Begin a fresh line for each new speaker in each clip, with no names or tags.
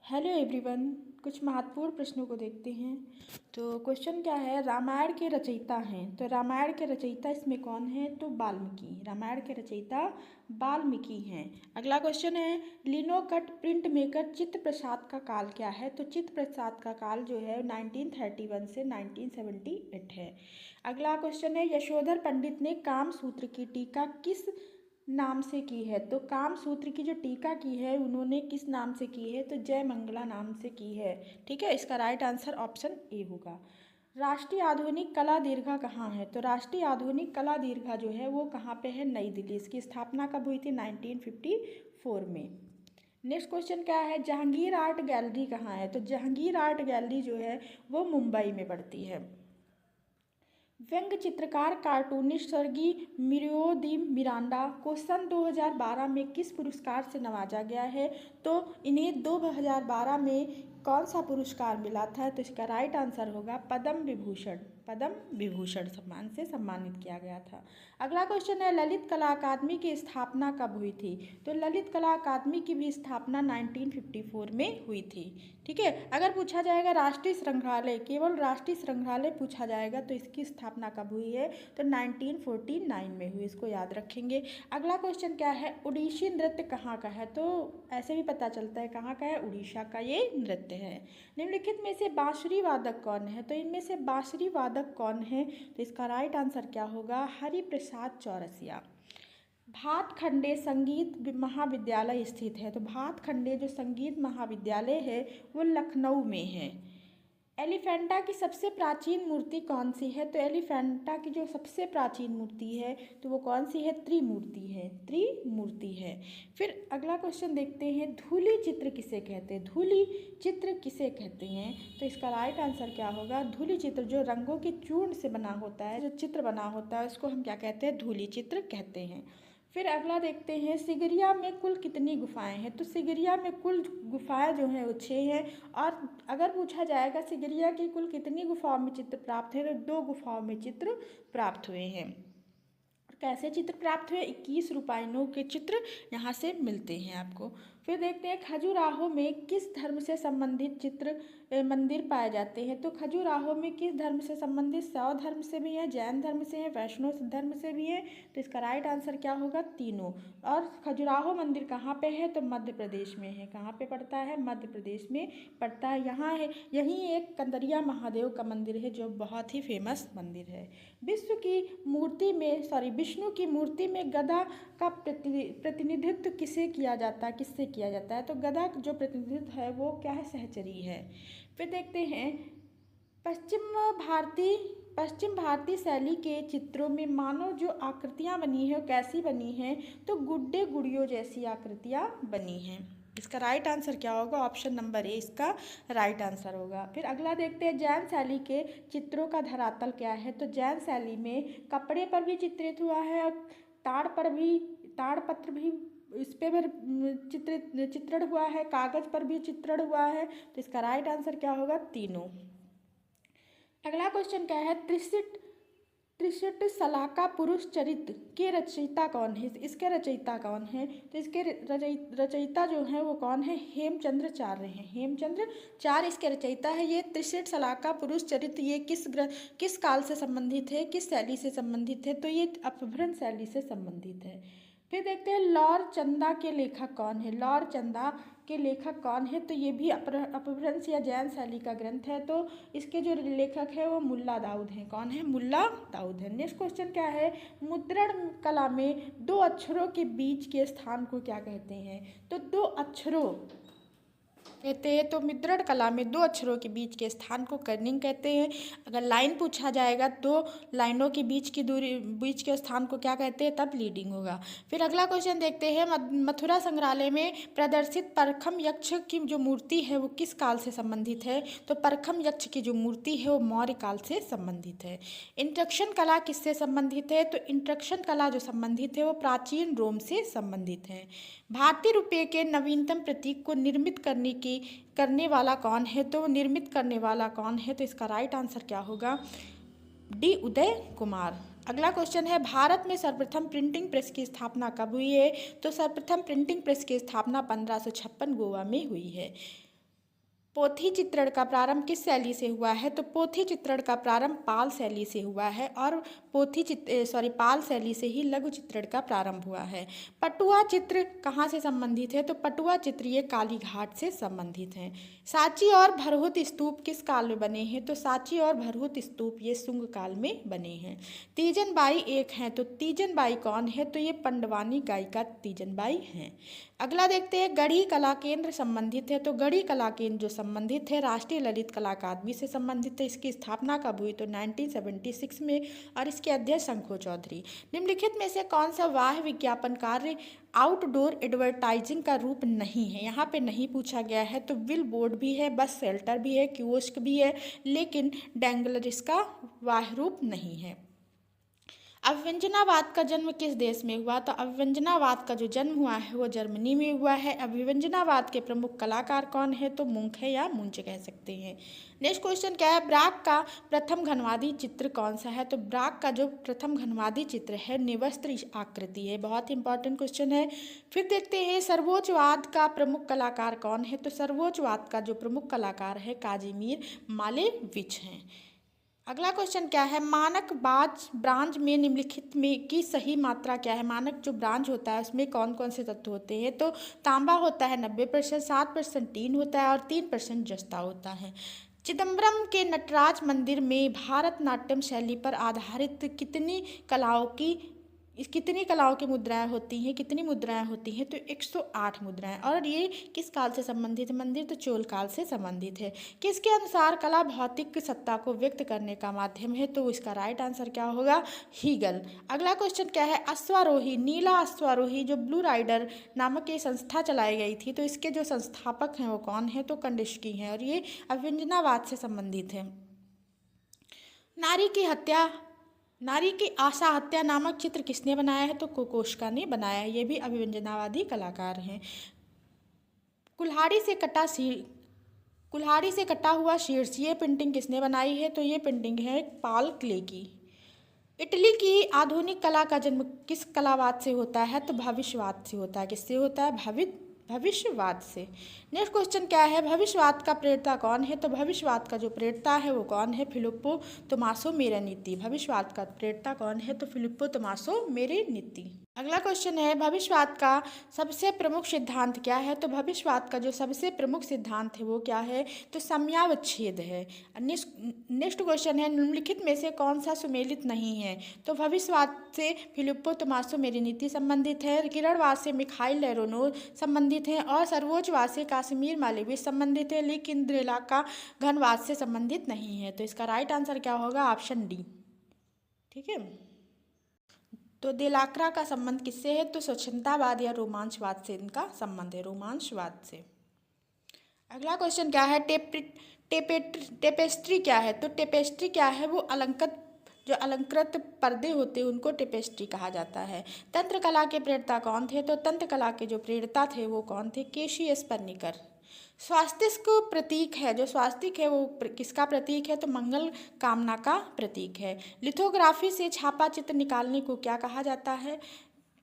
Hello everyone. कुछ महत्वपूर्ण प्रश्नों को देखते हैं। तो क्वेश्चन क्या है, रामायण के रचयिता हैं। तो रामायण के रचयिता इसमें कौन है? तो वाल्मीकि। रामायण के रचयिता वाल्मीकि हैं। अगला क्वेश्चन है, लिनोकट प्रिंट मेकर चित्र प्रसाद का काल क्या है? तो चित्र प्रसाद का काल जो है 1931 से 1978 है। अगला क्वेश्चन है, यशोधर पंडित ने कामसूत्र की टीका किस नाम से की है? तो कामसूत्र की जो टीका की है उन्होंने किस नाम से की है? तो जय मंगला नाम से की है। ठीक है, इसका राइट आंसर ऑप्शन ए होगा। राष्ट्रीय आधुनिक कला दीर्घा कहाँ है? तो राष्ट्रीय आधुनिक कला दीर्घा जो है वो कहाँ पे है? नई दिल्ली। इसकी स्थापना कब हुई थी? 1954 में। नेक्स्ट क्वेश्चन क्या है, जहांगीर आर्ट गैलरी कहाँ है? तो जहांगीर आर्ट गैलरी जो है वो मुंबई में पड़ती है। व्यंग्य चित्रकार कार्टूनिस्ट स्वर्गीय मिरियो दी मिरांडा को सन 2012 में किस पुरस्कार से नवाजा गया है? तो इन्हें 2012 में कौन सा पुरस्कार मिला था? तो इसका राइट आंसर होगा पद्म विभूषण। पद्म विभूषण सम्मान से सम्मानित किया गया था। अगला क्वेश्चन है, ललित कला अकादमी की स्थापना कब हुई थी? तो ललित कला अकादमी की भी स्थापना 1954 में हुई थी। ठीक है, अगर पूछा जाएगा राष्ट्रीय संग्रहालय, केवल राष्ट्रीय संग्रहालय पूछा जाएगा तो इसकी स्थापना कब हुई है? तो 1949 में हुई। इसको याद रखेंगे। अगला क्वेश्चन क्या है, उड़ीसी नृत्य कहाँ का है? तो ऐसे भी पता चलता है कहाँ का है, उड़ीसा का ये नृत्य है। निम्नलिखित में से बांसुरी वादक कौन है? तो इनमें से बांसुरी वादक कौन है? तो इसका राइट आंसर क्या होगा? हरिप्रसाद चौरसिया। भातखंडे संगीत महाविद्यालय स्थित है। तो भातखंडे जो संगीत महाविद्यालय है वो लखनऊ में है। एलिफेंटा की सबसे प्राचीन मूर्ति कौन सी है? तो एलिफेंटा की जो सबसे प्राचीन मूर्ति है तो वो कौन सी है? त्रिमूर्ति है। त्रिमूर्ति है। फिर अगला क्वेश्चन देखते हैं, धूली चित्र किसे कहते हैं? धूली चित्र किसे कहते हैं? तो इसका राइट आंसर क्या होगा? धूली चित्र जो रंगों के चूर्ण से बना होता है, जो चित्र बना होता है उसको हम क्या कहते हैं? धूली चित्र कहते हैं। फिर अगला देखते हैं, सिगरिया में कुल कितनी गुफाएं हैं? तो सिगरिया में कुल गुफाएं जो हैं वो 6 हैं। और अगर पूछा जाएगा सिगरिया की कुल कितनी गुफाओं में चित्र प्राप्त है, तो 2 गुफाओं में चित्र प्राप्त हुए हैं। कैसे चित्र प्राप्त हुए? 21 रूपाइनों के चित्र यहाँ से मिलते हैं आपको। फिर देखते हैं, खजुराहो में किस धर्म से संबंधित चित्र मंदिर पाए जाते हैं? तो खजुराहो में किस धर्म से संबंधित? शैव धर्म से भी है, जैन धर्म से है, वैष्णव धर्म से भी है। तो इसका राइट आंसर क्या होगा? तीनों। और खजुराहो मंदिर कहाँ पे है? तो मध्य प्रदेश में है। कहाँ पे पड़ता है? मध्य प्रदेश में पड़ता है। यहाँ है, यहीं एक कंदरिया महादेव का मंदिर है जो बहुत ही फेमस मंदिर है। विश्व की मूर्ति में विष्णु की मूर्ति में गदा का प्रतिनिधित्व किसे किया जाता है? किससे किया जाता है? तो गदा जो प्रतिनिधित्व है वो क्या है? सहचरी है। फिर देखते हैं, पश्चिम भारतीय शैली के चित्रों में मानव जो आकृतियाँ बनी हैं वो कैसी बनी हैं? तो गुड्डे गुड़ियों जैसी आकृतियाँ बनी हैं। इसका राइट आंसर क्या होगा? ऑप्शन नंबर ए इसका राइट आंसर होगा। फिर अगला देखते हैं, जैन शैली के चित्रों का धरातल क्या है? तो जैन शैली में कपड़े पर भी चित्रित हुआ है और ताड़पत्र भी इस पे भी चित्रण हुआ है, कागज पर भी चित्रण हुआ है। तो इसका राइट आंसर क्या होगा? तीनों। अगला क्वेश्चन क्या है, त्रिशट शलाका पुरुष चरित्र के रचयिता कौन है? इसके रचयिता कौन है? तो इसके रचयिता जो है वो कौन है? हेमचंद्राचार्य हैं। हेमचंद्राचार्य इसके रचयिता है। ये त्रिशट शलाका पुरुष चरित्र ये किस काल से संबंधित है? किस शैली से संबंधित है? तो ये अपभ्रंश शैली से संबंधित है। फिर देखते हैं, लौर चंदा के लेखक कौन है? लौर चंदा के लेखक कौन है? तो ये भी अपभ्रंश या जैन शैली का ग्रंथ है। तो इसके जो लेखक है वो मुल्ला दाऊद हैं। कौन है? मुल्ला दाऊद है। नेक्स्ट क्वेश्चन क्या है, मुद्रण कला में 2 अक्षरों के बीच के स्थान को क्या कहते हैं? तो 2 अक्षरों कहते हैं। तो मुद्रण कला में 2 अक्षरों के बीच के स्थान को कर्निंग कहते हैं। अगर लाइन पूछा जाएगा 2 लाइनों के बीच की दूरी, बीच के स्थान को क्या कहते हैं? तब लीडिंग होगा। फिर अगला क्वेश्चन देखते हैं, मथुरा संग्रहालय में प्रदर्शित परखम यक्ष की जो मूर्ति है वो किस काल से संबंधित है? तो परखम यक्ष की जो मूर्ति है वो मौर्य काल से संबंधित है। इंट्रक्शन कला किससे संबंधित है? तो इंट्रक्शन कला जो संबंधित है वो प्राचीन रोम से संबंधित है। भारतीय रुपये के नवीनतम प्रतीक को निर्मित करने वाला कौन है? तो निर्मित करने वाला कौन है? तो इसका राइट आंसर क्या होगा? डी उदय कुमार। अगला क्वेश्चन है, भारत में सर्वप्रथम प्रिंटिंग प्रेस की स्थापना कब हुई है? तो सर्वप्रथम प्रिंटिंग प्रेस की स्थापना 1556 गोवा में हुई है। पोथी चित्रण का प्रारंभ किस शैली से हुआ है? तो पोथी चित्रण का प्रारंभ पाल शैली से हुआ है और पाल शैली से ही लघु चित्रण का प्रारंभ हुआ है। पटुआ चित्र कहाँ से संबंधित है? तो पटुआ चित्र ये कालीघाट से संबंधित हैं। सांची और भरहुत स्तूप किस काल में बने हैं? तो सांची और भरहुत स्तूप ये शुंग काल में बने हैं। तीजन बाई एक हैं, तो तीजन बाई कौन है? तो ये पंडवानी गायिका तीजन बाई हैं। अगला देखते हैं, गढ़ी कला केंद्र संबंधित है। तो गढ़ी कला केंद्र जो संबंधित है राष्ट्रीय ललित कला अकादमी से संबंधित है। इसकी स्थापना कब हुई? तो 1976 में और इसके अध्यक्ष शंखो चौधरी। निम्नलिखित में से कौन सा बाह्य विज्ञापन कार्य आउटडोर एडवर्टाइजिंग का रूप नहीं है? यहाँ पे नहीं पूछा गया है। तो बिल बोर्ड भी है, बस शेल्टर भी है, कियोस्क भी है, लेकिन डैंगलर इसका बाह्य रूप नहीं है। अभिव्यंजनावाद का जन्म किस देश में हुआ? तो अभिव्यंजनावाद का जो जन्म हुआ है वो जर्मनी में हुआ है। अभिव्यंजनावाद के प्रमुख कलाकार कौन है? तो मुंक है या मुंच कह सकते हैं। नेक्स्ट क्वेश्चन क्या है? ब्राक का प्रथम घनवादी चित्र कौन सा है? तो ब्राक का जो प्रथम घनवादी चित्र है निवस्त्र आकृति है। बहुत इंपॉर्टेंट क्वेश्चन है। फिर देखते हैं, सर्वोच्चवाद का प्रमुख कलाकार कौन है? तो सर्वोच्चवाद का जो प्रमुख कलाकार है काजिमीर मालेविच हैं। अगला क्वेश्चन क्या है? मानक ब्रांज में निम्नलिखित में की सही मात्रा क्या है? मानक जो ब्रांज होता है उसमें कौन कौन से तत्व होते हैं? तो तांबा होता है 90%, 7% टीन होता है और 3% जस्ता होता है। चिदम्बरम के नटराज मंदिर में भारतनाट्यम शैली पर आधारित कितनी कलाओं की मुद्राएं होती हैं? कितनी मुद्राएं होती हैं? तो 108 मुद्राएं। और ये किस काल से संबंधित है? मंदिर तो चोल काल से संबंधित है। किसके अनुसार कला भौतिक सत्ता को व्यक्त करने का माध्यम है? तो इसका राइट आंसर क्या होगा? हीगल। अगला क्वेश्चन क्या है? अश्वारोही, नीला अश्वारोही जो ब्लू राइडर नामक ये संस्था चलाई गई थी, तो इसके जो संस्थापक हैं वो कौन है? तो कंडिशकी हैं और ये अभिव्यंजनावाद से संबंधित है। नारी की आशा हत्या नामक चित्र किसने बनाया है? तो कोकोश्का ने बनाया है। ये भी अभिव्यंजनावादी कलाकार हैं। कुल्हाड़ी से कटा हुआ शीर्ष, ये पेंटिंग किसने बनाई है? तो ये पेंटिंग है पॉल क्ले की। इटली की आधुनिक कला का जन्म किस कलावाद से होता है? तो भविष्यवाद से होता है। किससे होता है? भविष्यवाद से। नेक्स्ट क्वेश्चन क्या है? भविष्यवाद का प्रेरता कौन है? तो भविष्यवाद का जो प्रेरता है वो कौन है? फिलिप्पो तोमासो मेरेनिती। भविष्यवाद का प्रेरता कौन है? तो फिलिप्पो तोमासो मेरेनिती। अगला क्वेश्चन है, भविष्यवाद का सबसे प्रमुख सिद्धांत क्या है? तो भविष्यवाद का जो सबसे प्रमुख सिद्धांत है वो क्या है? तो समयावच्छेद है। नेक्स्ट क्वेश्चन है, निम्नलिखित में से कौन सा सुमेलित नहीं है? तो भविष्यवाद से फिलिप्पो तोमासो मेरेनिती संबंधित है, किरणवाद से मिखाइल लेरोनो संबंधित है और सर्वोच्चवाद से कासिमीर मालेविच संबंधित है, लेकिन द्रेला का घनवाद से संबंधित नहीं है। तो इसका राइट आंसर क्या होगा? Option D. ठीक है, तो देलाक्रा का संबंध किससे है? तो स्वच्छंदतावाद या रोमांचवाद से इनका संबंध है, रोमांचवाद से। अगला क्वेश्चन क्या है? टेपेस्ट्री क्या है? तो टेपेस्ट्री क्या है? वो अलंकृत पर्दे होते हैं उनको टेपेस्ट्री कहा जाता है। तंत्र कला के प्रेरता कौन थे? तो तंत्र कला के जो प्रेरता थे वो कौन थे? केशियस पर्निकर। स्वास्तिक प्रतीक है, जो स्वास्तिक है वो किसका प्रतीक है? तो मंगल कामना का प्रतीक है। लिथोग्राफी से छापा चित्र निकालने को क्या कहा जाता है?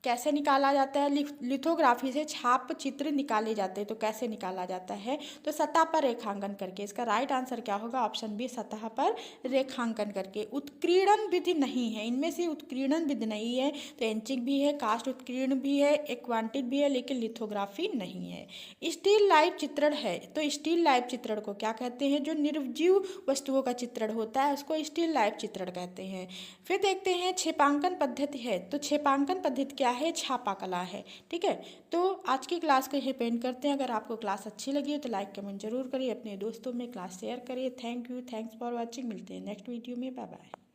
कैसे निकाला जाता है? लिथोग्राफी से छाप चित्र निकाले जाते हैं, तो कैसे निकाला जाता है? तो सतह पर रेखांकन करके। इसका राइट आंसर क्या होगा? ऑप्शन बी, सतह पर रेखांकन करके। उत्कीर्णन विधि नहीं है, इनमें से उत्कीर्णन विधि नहीं है, तो एंचिंग भी है, कास्ट उत्कीर्ण भी है, एक्वांटिक भी है, लेकिन लिथोग्राफी नहीं है। स्टील लाइव चित्रण है, तो स्टील लाइव चित्रण को क्या कहते हैं? जो निर्जीव वस्तुओं का चित्रण होता है उसको स्टील लाइव चित्रण कहते हैं। फिर देखते हैं छेपांकन पद्धति है, तो छेपांकन पद्धति क्या है? छापा कला है। ठीक है, तो आज की क्लास को यही पेंड करते हैं। अगर आपको क्लास अच्छी लगी है तो लाइक कमेंट जरूर करिए, अपने दोस्तों में क्लास शेयर करिए। Thank you, thanks for watching. मिलते हैं नेक्स्ट वीडियो में। Bye bye.